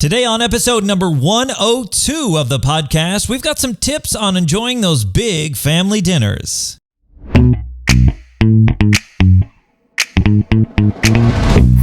Today on episode number 102 of the podcast, we've got some tips on enjoying those big family dinners.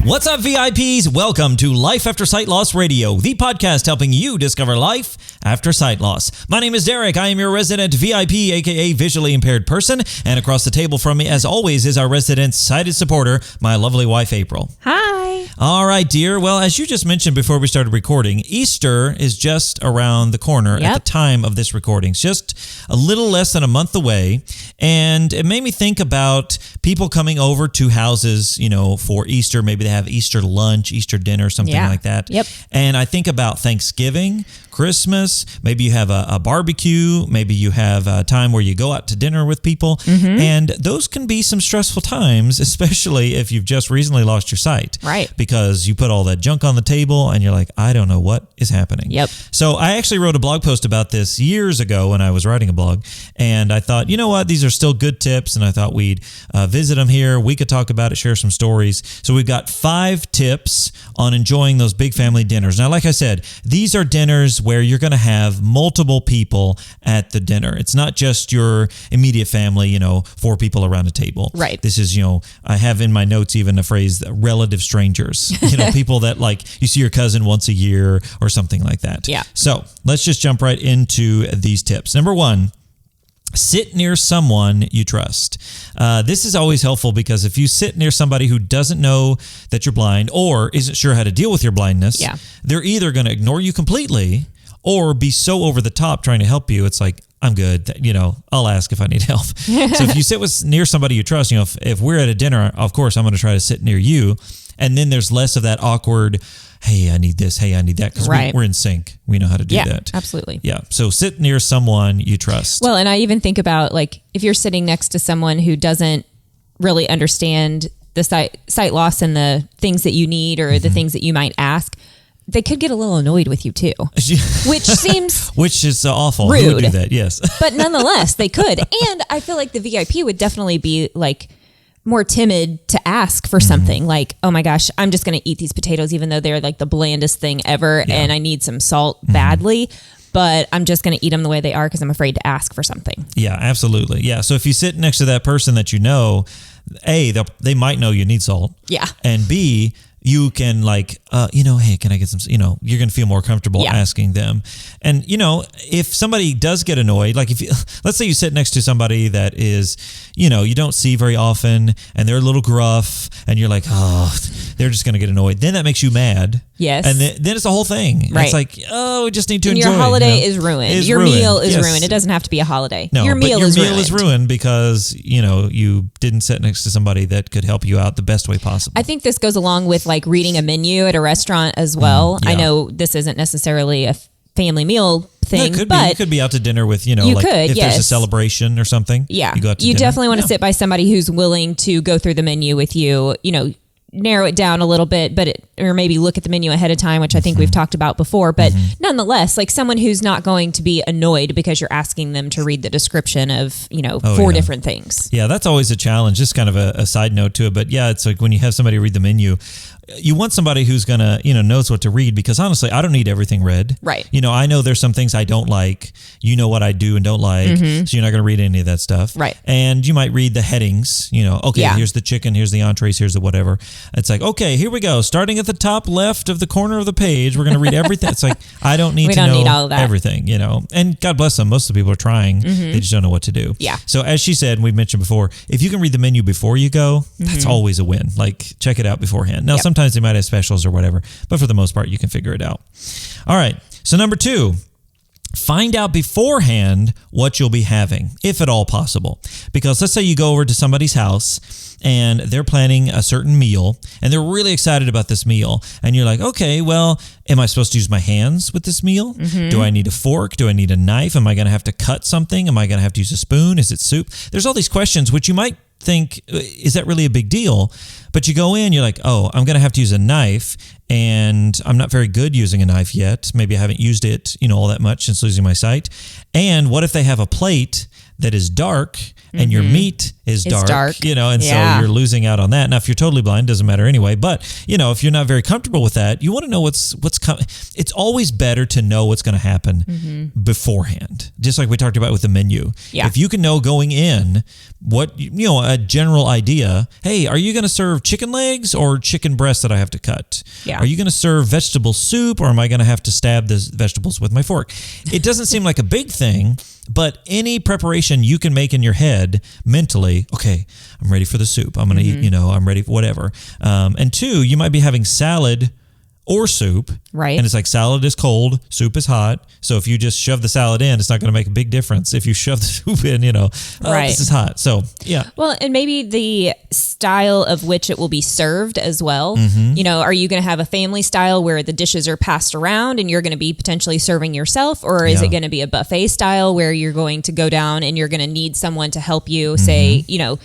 What's up, VIPs? Welcome to Life After Sight Loss Radio, the podcast helping you discover life after sight loss. My name is Derek. I am your resident VIP, aka visually impaired person, and across the table from me, as always, is our resident sighted supporter, my lovely wife, April. Hi. All right, dear. Well, as you just mentioned before we started recording, Easter is just around the corner at the time of this recording. It's just a little less than a month away, and it made me think about people coming over to houses, for Easter. Maybe they have Easter lunch, Easter dinner, something like that. Yep. And I think about Thanksgiving, Christmas, maybe you have a barbecue, maybe you have a time where you go out to dinner with people, and those can be some stressful times, especially if you've just recently lost your sight. Right. Because you put all that junk on the table and you're like, I don't know what is happening. Yep. So I actually wrote a blog post about this years ago when I was writing a blog, and I thought, you know what, these are still good tips, and I thought we'd visit them here. We could talk about it, share some stories. So we've got 5 tips on enjoying those big family dinners. Now, like I said, these are dinners where you're going to have multiple people at the dinner. It's not just your immediate family, 4 people around a table. Right. This is, I have in my notes even a phrase, relative strangers, people that you see your cousin once a year or something like that. Yeah. So let's just jump right into these tips. Number 1, sit near someone you trust. This is always helpful because if you sit near somebody who doesn't know that you're blind or isn't sure how to deal with your blindness, they're either going to ignore you completely or be so over the top trying to help you. It's like, I'm good. I'll ask if I need help. So if you sit near somebody you trust, if we're at a dinner, of course, I'm going to try to sit near you. And then there's less of that awkward, hey, I need this, hey, I need that, because we're in sync. We know how to do that. Absolutely. Yeah. So sit near someone you trust. Well, and I even think about if you're sitting next to someone who doesn't really understand the sight loss and the things that you need or the things that you might ask, they could get a little annoyed with you too, which is awful. Rude. Who would do that? Yes. But nonetheless, they could. And I feel like the VIP would definitely be more timid to ask for something like, oh my gosh, I'm just going to eat these potatoes, even though they're the blandest thing ever. And I need some salt badly, but I'm just going to eat them the way they are because I'm afraid to ask for something. Yeah, absolutely. Yeah. So if you sit next to that person that A, they might know you need salt. Yeah. And B, you can hey, can I get some, you're going to feel more comfortable asking them. And, if somebody does get annoyed, let's say you sit next to somebody that is, you don't see very often and they're a little gruff and you're like, oh, they're just going to get annoyed. Then that makes you mad. Yes. And then it's a whole thing. Right. It's like, oh, we just need to and enjoy your holiday is ruined. Your meal is ruined. It doesn't have to be a holiday. No, your meal is ruined because, you didn't sit next to somebody that could help you out the best way possible. I think this goes along with reading a menu at a restaurant as well. Yeah. I know this isn't necessarily a family meal thing, but you could be out to dinner with, if there's a celebration or something. Yeah. You go out to dinner. Definitely want to sit by somebody who's willing to go through the menu with you, narrow it down a little bit, or maybe look at the menu ahead of time, which I think we've talked about before. But nonetheless, someone who's not going to be annoyed because you're asking them to read the description of, 4 different things. Yeah, that's always a challenge. Just kind of a side note to it. But yeah, it's when you have somebody read the menu, you want somebody who's going to, knows what to read, because honestly, I don't need everything read. Right. I know there's some things I don't like. You know what I do and don't like. So you're not going to read any of that stuff. Right. And you might read the headings, here's the chicken, here's the entrees, here's the whatever. It's like, okay, here we go. Starting at the top left of the corner of the page, we're going to read everything. It's like, I don't need to know all of that. everything, And God bless them. Most of the people are trying. They just don't know what to do. Yeah. So as she said, and we've mentioned before, if you can read the menu before you go, that's always a win. Check it out beforehand. Now, sometimes they might have specials or whatever, but for the most part, you can figure it out. All right. So number 2, find out beforehand what you'll be having, if at all possible. Because let's say you go over to somebody's house and they're planning a certain meal and they're really excited about this meal. And you're like, okay, well, am I supposed to use my hands with this meal? Do I need a fork? Do I need a knife? Am I going to have to cut something? Am I going to have to use a spoon? Is it soup? There's all these questions which you might think, is that really a big deal? But you go in, you're like, oh, I'm going to have to use a knife, and I'm not very good using a knife yet. Maybe I haven't used it, all that much since losing my sight. And what if they have a plate that is dark and your meat is dark, you know, and so you're losing out on that. Now, if you're totally blind, doesn't matter anyway. But, you know, if you're not very comfortable with that, you want to know what's coming. It's always better to know what's going to happen beforehand, just like we talked about with the menu. Yeah. If you can know going in what, you know, a general idea, hey, are you going to serve chicken legs or chicken breasts that I have to cut? Yeah. Are you going to serve vegetable soup or am I going to have to stab the vegetables with my fork? It doesn't seem like a big thing, but any preparation you can make in your head mentally, okay, I'm ready for the soup. I'm going to eat, you know, I'm ready for whatever. And two, you might be having salad or soup. Right. And it's like salad is cold, soup is hot. So if you just shove the salad in, it's not going to make a big difference. If you shove the soup in, you know, this is hot. So, yeah. Well, and maybe the style of which it will be served as well. You know, are you going to have a family style where the dishes are passed around and you're going to be potentially serving yourself? Or is it going to be a buffet style where you're going to go down and you're going to need someone to help you say, you know,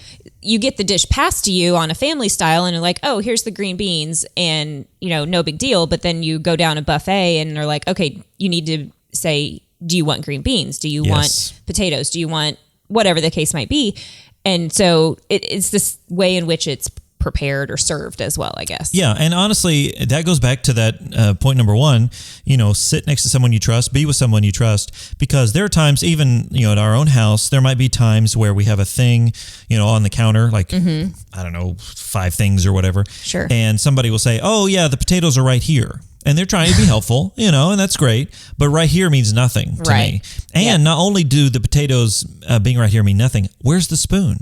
you get the dish passed to you on a family style and you're like, oh, here's the green beans and, you know, no big deal. But then you go down a buffet and they're like, okay, you need to say, do you want green beans? Do you want potatoes? Do you want whatever the case might be? And so it's this way in which it's prepared or served as well, I guess. Yeah. And honestly, that goes back to that point number one, you know, sit next to someone you trust, be with someone you trust, because there are times even, you know, at our own house, there might be times where we have a thing, you know, on the counter, like, I don't know, 5 things or whatever. Sure. And somebody will say, oh yeah, the potatoes are right here. And they're trying to be helpful, you know, and that's great. But right here means nothing to me. And not only do the potatoes being right here mean nothing, where's the spoon?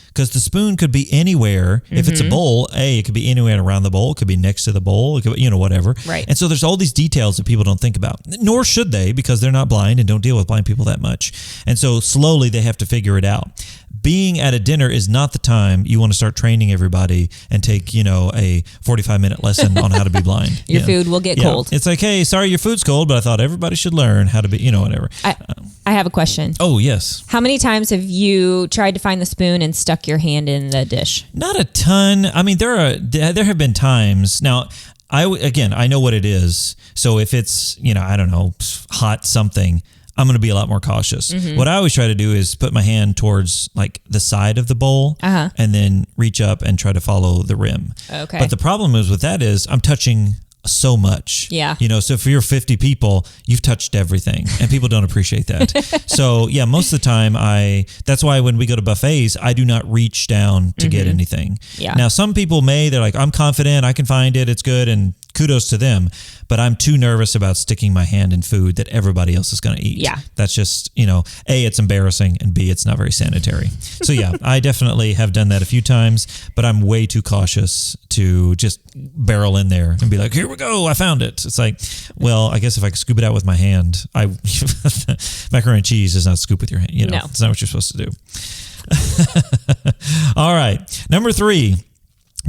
Because the spoon could be anywhere. If it's a bowl, it could be anywhere around the bowl. It could be next to the bowl. It could be, you know, whatever. Right. And so there's all these details that people don't think about, nor should they, because they're not blind and don't deal with blind people that much. And so slowly they have to figure it out. Being at a dinner is not the time you want to start training everybody and take, you know, a 45-minute lesson on how to be blind. Your food will get cold. It's like, hey, sorry, your food's cold, but I thought everybody should learn how to be, you know, whatever. I have a question. Oh, yes. How many times have you tried to find the spoon and stuck your hand in the dish? Not a ton. I mean, there have been times. Now, I know what it is. So if it's, you know, I don't know, hot something, I'm going to be a lot more cautious. What I always try to do is put my hand towards like the side of the bowl and then reach up and try to follow the rim. Okay. But the problem is with that is I'm touching so much. Yeah. You know, so if you're 50 people, you've touched everything and people don't appreciate that. So yeah, most of the time that's why when we go to buffets, I do not reach down to get anything. Yeah. Now some people they're like, I'm confident, I can find it, it's good, and kudos to them, but I'm too nervous about sticking my hand in food that everybody else is going to eat. Yeah. That's just, you know, A, it's embarrassing, and B, it's not very sanitary. So yeah, I definitely have done that a few times, but I'm way too cautious to just barrel in there and be like, here we go, I found it. It's like, well, I guess if I could scoop it out with my hand, macaroni and cheese does not scoop with your hand. You know, It's not what you're supposed to do. All right. Number 3.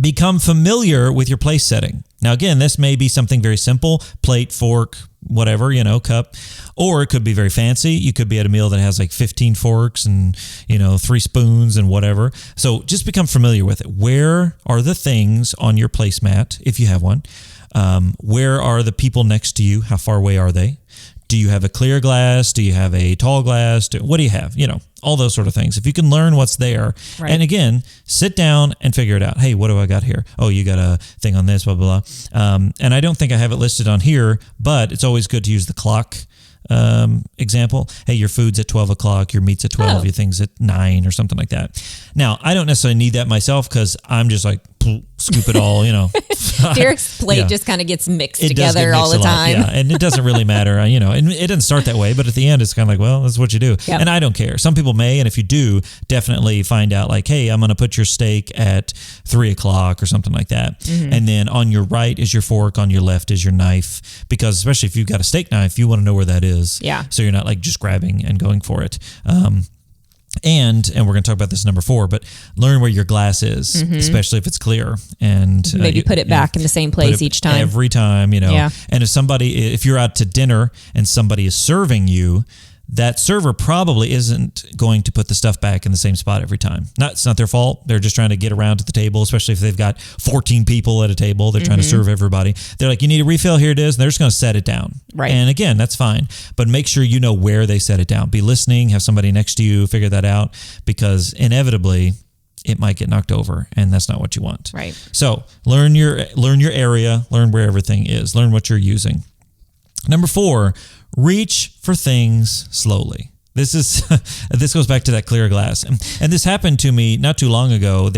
Become familiar with your place setting. Now, again, this may be something very simple, plate, fork, whatever, you know, cup, or it could be very fancy. You could be at a meal that has like 15 forks and, you know, 3 spoons and whatever. So just become familiar with it. Where are the things on your placemat, if you have one? Where are the people next to you? How far away are they? Do you have a clear glass? Do you have a tall glass? What do you have? You know, all those sort of things. If you can learn what's there, and again, sit down and figure it out. Hey, what do I got here? Oh, you got a thing on this, blah, blah, blah. And I don't think I have it listed on here, but it's always good to use the clock example. Hey, your food's at 12 o'clock, your meat's at 12, your thing's at 9 or something like that. Now, I don't necessarily need that myself because I'm just like, scoop it all, you know. Derek's plate just kind of gets mixed it together all the time. Yeah, and it doesn't really matter, you know, and it didn't start that way, but at the end it's kind of like, well, that's what you do. Yep. And I don't care. Some people may, and if you do, definitely find out like, hey, I'm going to put your steak at 3 o'clock or something like that. And then on your right is your fork, on your left is your knife, because especially if you've got a steak knife, you want to know where that is. Yeah. So you're not like just grabbing and going for it. And we're going to talk about this number 4, but learn where your glass is, especially if it's clear, and maybe put it back in the same place each time. Every time, you know. Yeah. And if you're out to dinner and somebody is serving you, that server probably isn't going to put the stuff back in the same spot every time. It's not their fault. They're just trying to get around to the table, especially if they've got 14 people at a table. They're trying to serve everybody. They're like, you need a refill? Here it is. And they're just going to set it down. Right. And again, that's fine. But make sure you know where they set it down. Be listening, have somebody next to you, figure that out, because inevitably it might get knocked over, and that's not what you want. Right. So learn your area, learn where everything is, learn what you're using. Number 4, reach for things slowly. This goes back to that clear glass. And this happened to me not too long ago.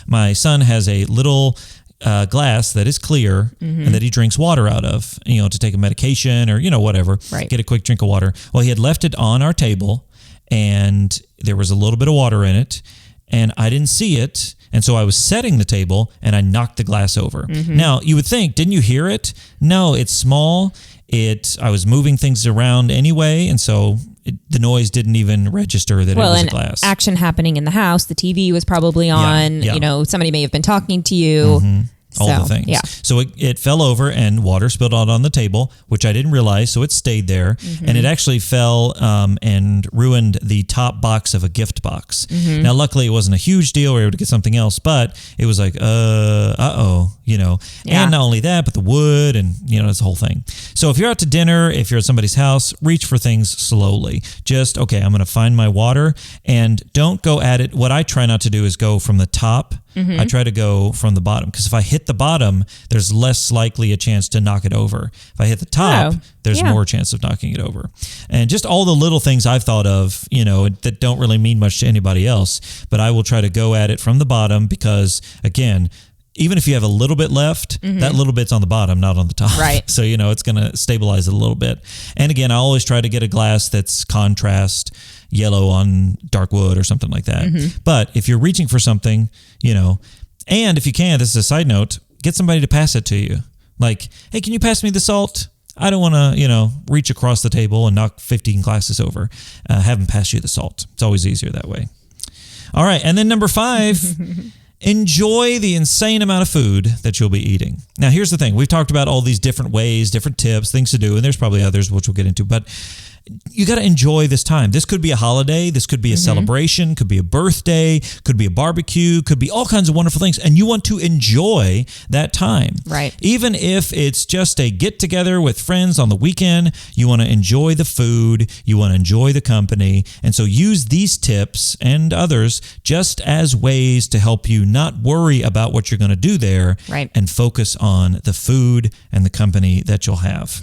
My son has a little glass that is clear and that he drinks water out of, to take a medication or, whatever, right. Get a quick drink of water. Well, he had left it on our table and there was a little bit of water in it and I didn't see it. And so I was setting the table and I knocked the glass over. Now, you would think, didn't you hear it? No, it's small. I was moving things around anyway, and so the noise didn't even register that it was a glass. Action happening in the house. The TV was probably on. Yeah. Somebody may have been talking to you. All the things. Yeah. So it fell over and water spilled out on the table, which I didn't realize. So it stayed there, and it actually fell and ruined the top box of a gift box. Now, luckily, it wasn't a huge deal. We were able to get something else, but it was like, Yeah. And not only that, but the wood and this whole thing. So if you're out to dinner, if you're at somebody's house, reach for things slowly. Just okay, I'm going to find my water, and don't go at it. What I try not to do is go from the top. I try to go from the bottom, because if I hit the bottom, there's less likely a chance to knock it over. If I hit the top, there's more chance of knocking it over. And just all the little things I've thought of, that don't really mean much to anybody else, but I will try to go at it from the bottom, because again, even if you have a little bit left, that little bit's on the bottom, not on the top. Right. So, it's going to stabilize it a little bit. And again, I always try to get a glass that's contrast, yellow on dark wood or something like that. But if you're reaching for something, and if you can, this is a side note, get somebody to pass it to you. Like, hey, can you pass me the salt? I don't want to, reach across the table and knock 15 glasses over. Have them pass you the salt. It's always easier that way. All right. And then number 5, enjoy the insane amount of food that you'll be eating. Now, here's the thing. We've talked about all these different ways, different tips, things to do, and there's probably others which we'll get into, but you got to enjoy this time. This could be a holiday. This could be a celebration, could be a birthday, could be a barbecue, could be all kinds of wonderful things. And you want to enjoy that time. Right. Even if it's just a get together with friends on the weekend, you want to enjoy the food. You want to enjoy the company. And so use these tips and others just as ways to help you not worry about what you're going to do there, and focus on the food and the company that you'll have.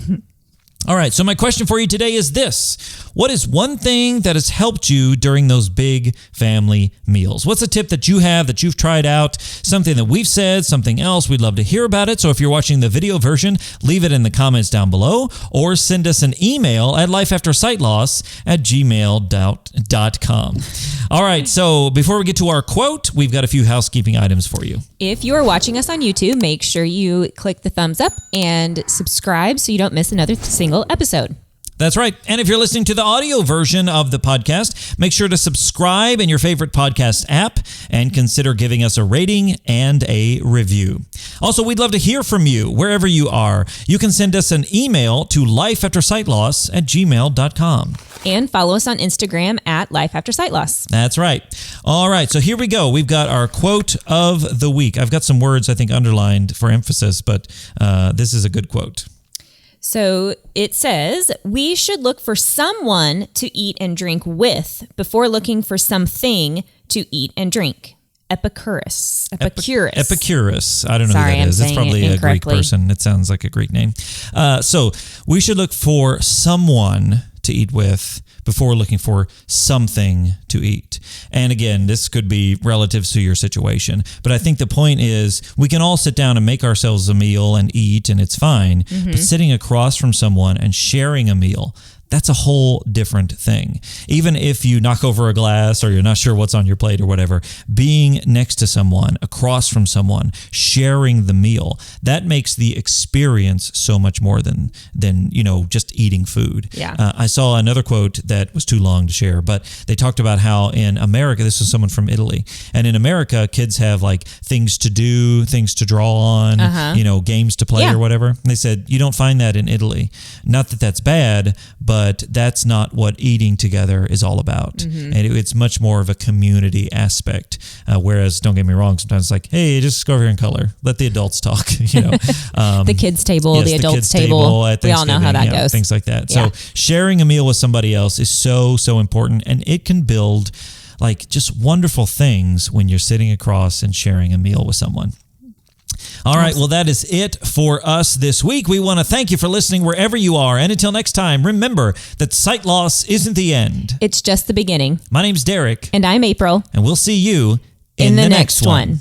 All right, so my question for you today is this. What is one thing that has helped you during those big family meals? What's a tip that you have that you've tried out, something that we've said, something else? We'd love to hear about it. So if you're watching the video version, leave it in the comments down below, or send us an email at lifeaftersightloss@gmail.com. All right, so before we get to our quote, we've got a few housekeeping items for you. If you are watching us on YouTube, make sure you click the thumbs up and subscribe so you don't miss another single episode. That's right. And if you're listening to the audio version of the podcast, make sure to subscribe in your favorite podcast app and consider giving us a rating and a review. Also, we'd love to hear from you wherever you are. You can send us an email to lifeaftersightloss@gmail.com. And follow us on Instagram at lifeaftersightloss. That's right. All right. So here we go. We've got our quote of the week. I've got some words I think underlined for emphasis, but this is a good quote. So it says, we should look for someone to eat and drink with before looking for something to eat and drink. Epicurus. Epicurus. I don't know Sorry, who that is. It's probably a Greek incorrectly. person. It sounds like a Greek name. So we should look for someone to eat with before looking for something to eat. And again, this could be relative to your situation. But I think the point is we can all sit down and make ourselves a meal and eat, and it's fine. But sitting across from someone and sharing a meal, that's a whole different thing. Even if you knock over a glass or you're not sure what's on your plate or whatever, being next to someone, across from someone, sharing the meal, that makes the experience so much more than just eating food. Yeah. I saw another quote that was too long to share, but they talked about how in America, this was someone from Italy, and in America, kids have like things to do, things to draw on, games to play or whatever. And they said, you don't find that in Italy. Not that that's bad, but but that's not what eating together is all about. And it's much more of a community aspect. Whereas, don't get me wrong, sometimes it's like, hey, just go over here and color. Let the adults talk. The kids' table, yes, the adults' kids' table. at We all know how that Thanksgiving, goes. Things like that. Yeah. So sharing a meal with somebody else is so important, and it can build like just wonderful things when you're sitting across and sharing a meal with someone. All right, well, that is it for us this week. We want to thank you for listening wherever you are. And until next time, remember that sight loss isn't the end. It's just the beginning. My name's Derek. And I'm April. And we'll see you in the next one.